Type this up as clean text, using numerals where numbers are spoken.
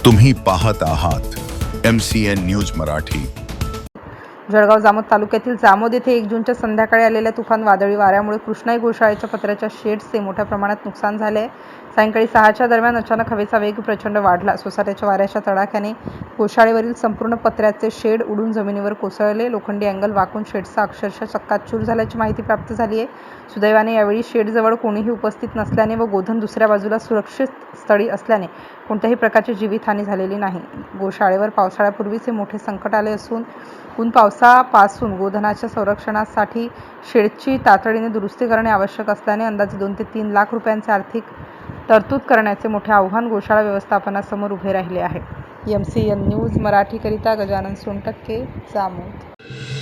तुम्ही पाहत आहात MCN न्यूज मराठी। जळगाव जामोद तालुक्यातील जामोद येथे 1 जूनच्या संध्याकाळी आलेल्या तुफान वादळी वाऱ्यामुळे कृष्णाई गोशाळेच्या पत्र्याच्या शेड्सचे मोठ्या प्रमाणात नुकसान झाले। सायंकाळी 6च्या दरम्यान अचानक हवेचा वेग प्रचंड वाढला। सोसाट्याच्या वाऱ्याच्या तडाख्याने गोशाळेवरील संपूर्ण पत्र्याचे शेड उडून जमिनीवर कोसळले। लोखंडी अँगल वाकून शेडचा अक्षरशः चक्काचूर झाल्याची माहिती प्राप्त झाली आहे। सुदैवाने यावेळी शेडजवळ कोणीही उपस्थित नसल्याने व गोधन दुसऱ्या बाजूला सुरक्षित स्थळी असल्याने कोणत्याही प्रकारची जीवितहानी झालेली नाही। गोशाळेवर पावसाळ्यापूर्वीच हे मोठे संकट आले असून पावसापासून गोधनाच्या संरक्षणासाठी शेडची तातडीने दुरुस्ती करणे आवश्यक असल्याने अंदाजे 2 ते 3 लाख रुपयांचे आर्थिक तरतूद करण्याचे मोठे आव्हान गोशाळा व्यवस्थापनासमोर उभे राहिले आहे। MCN न्यूज मराठीकरिता गजानन सोनटक्के, जामोद।